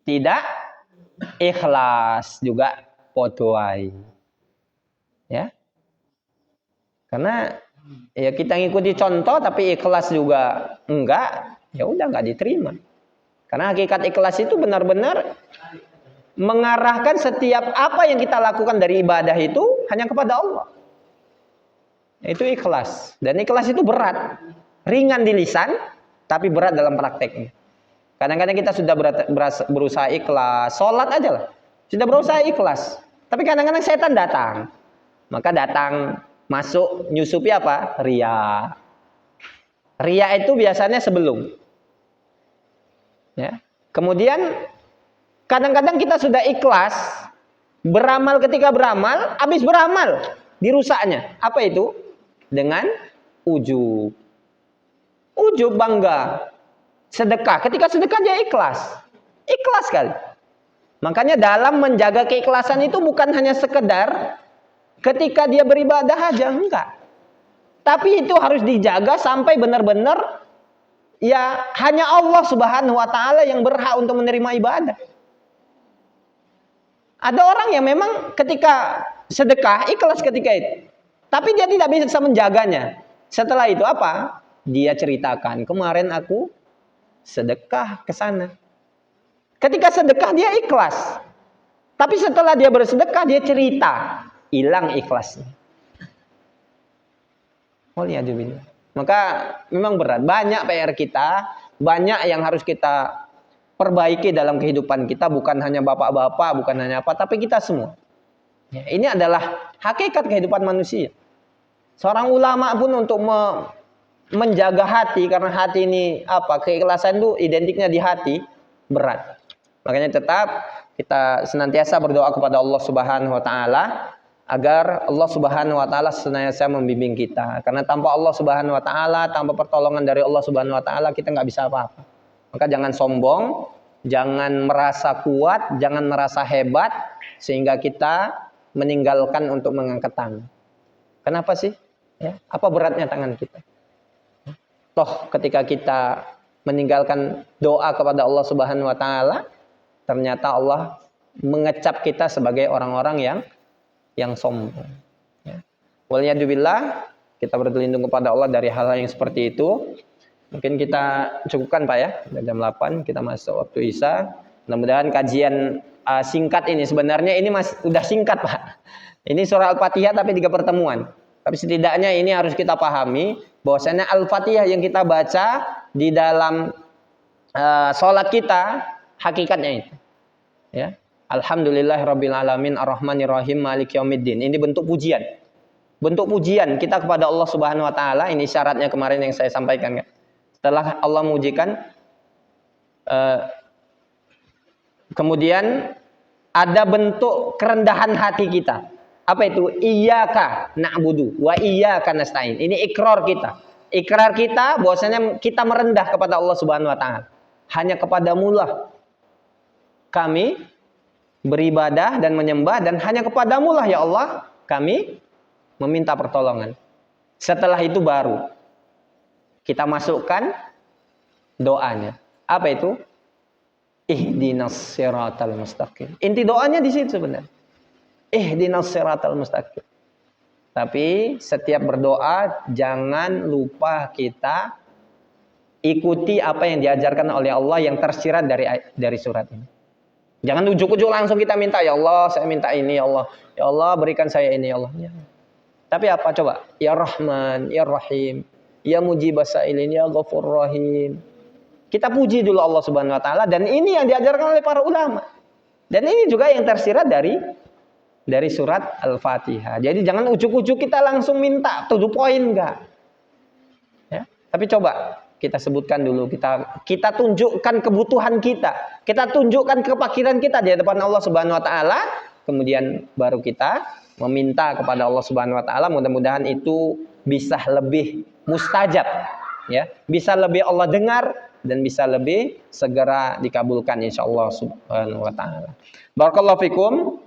tidak ikhlas juga podoai. Ya. Karena ya kita ngikuti contoh tapi ikhlas juga enggak, ya udah enggak diterima. Karena hakikat ikhlas itu benar-benar mengarahkan setiap apa yang kita lakukan dari ibadah itu hanya kepada Allah. Itu ikhlas. Dan ikhlas itu berat. Ringan di lisan, tapi berat dalam prakteknya. Kadang-kadang kita sudah berusaha ikhlas. Sholat aja lah. Sudah berusaha ikhlas. Tapi kadang-kadang setan datang. Maka datang, masuk, nyusupi apa? Ria. Ria itu biasanya sebelum. Ya. Kemudian kadang-kadang kita sudah ikhlas, beramal ketika beramal, habis beramal, dirusaknya. Apa itu? Dengan ujub. Ujub bangga. Sedekah. Ketika sedekah dia ikhlas. Ikhlas sekali. Makanya dalam menjaga keikhlasan itu bukan hanya sekedar ketika dia beribadah aja, enggak. Tapi itu harus dijaga sampai benar-benar ya hanya Allah Subhanahu wa taala yang berhak untuk menerima ibadah. Ada orang yang memang ketika sedekah ikhlas ketika itu. Tapi dia tidak bisa menjaganya. Setelah itu apa? Dia ceritakan, kemarin aku sedekah ke sana. Ketika sedekah dia ikhlas. Tapi setelah dia bersedekah dia cerita, hilang ikhlasnya. Maka memang berat. Banyak PR kita, banyak yang harus kita perbaiki dalam kehidupan kita, bukan hanya bapak-bapak, bukan hanya apa, tapi kita semua. Ya, ini adalah hakikat kehidupan manusia. Seorang ulama pun untuk menjaga hati, karena hati ini apa? Keikhlasan itu identiknya di hati, berat. Makanya tetap kita senantiasa berdoa kepada Allah Subhanahu wa taala agar Allah Subhanahu wa taala senantiasa membimbing kita. Karena tanpa Allah Subhanahu wa taala, tanpa pertolongan dari Allah Subhanahu wa taala kita nggak bisa apa-apa. Maka jangan sombong, jangan merasa kuat, jangan merasa hebat sehingga kita meninggalkan untuk mengangkat tangan. Kenapa sih? Ya, apa beratnya tangan kita? Toh ketika kita meninggalkan doa kepada Allah Subhanahu wa taala, ternyata Allah mengecap kita sebagai orang-orang yang sombong. Ya. Waliyadzubillah, kita berlindung kepada Allah dari hal-hal yang seperti itu. Mungkin kita cukupkan Pak ya, jam 8 kita masuk waktu Isya. Mudah-mudahan kajian singkat ini, sebenarnya ini udah singkat Pak. Ini surah Al-Fatihah tapi 3 pertemuan. Tapi setidaknya ini harus kita pahami bahwasanya Al-Fatihah yang kita baca di dalam sholat kita hakikatnya itu. Ya. Alhamdulillahirabbil alamin arrahmanirrahim maliki yaumiddin. Ini bentuk pujian. Bentuk pujian kita kepada Allah Subhanahu wa taala, ini syaratnya kemarin yang saya sampaikan kan. Setelah Allah mengujikan, kemudian ada bentuk kerendahan hati kita. Apa itu? Iyyaka na'budu wa iyyaka nasta'in. Ini ikrar kita. Ikrar kita bahwasanya kita merendah kepada Allah Subhanahu wa taala. Hanya kepadamu lah kami beribadah dan menyembah, dan hanya kepadamu lah ya Allah kami meminta pertolongan. Setelah itu baru kita masukkan doanya. Apa itu? Ihdinas siratal mustaqim. Inti doanya di situ sebenarnya. Ihdinas siratal mustaqim. Tapi setiap berdoa jangan lupa kita ikuti apa yang diajarkan oleh Allah yang tersirat dari surat ini. Jangan ujuk-ujuk langsung kita minta, ya Allah saya minta ini ya Allah. Ya Allah berikan saya ini ya Allah. Ya. Tapi apa coba? Ya Rahman, Ya Rahim, Ya Mujibas Sa'ilin, Ya Ghafurur Rahim. Kita puji dulu Allah Subhanahu wa taala, dan ini yang diajarkan oleh para ulama. Dan ini juga yang tersirat dari surat Al-Fatihah. Jadi jangan ujuk-ujuk kita langsung minta to the point enggak. Ya, tapi coba kita sebutkan dulu, kita tunjukkan kebutuhan kita tunjukkan kefakiran kita di hadapan Allah Subhanahu wa taala, kemudian baru kita meminta kepada Allah Subhanahu wa taala. Mudah-mudahan itu bisa lebih mustajab, ya, bisa lebih Allah dengar dan bisa lebih segera dikabulkan insyaallah Subhanahu wa taala. Barakallahu fikum.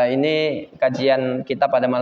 Ini kajian kita pada malam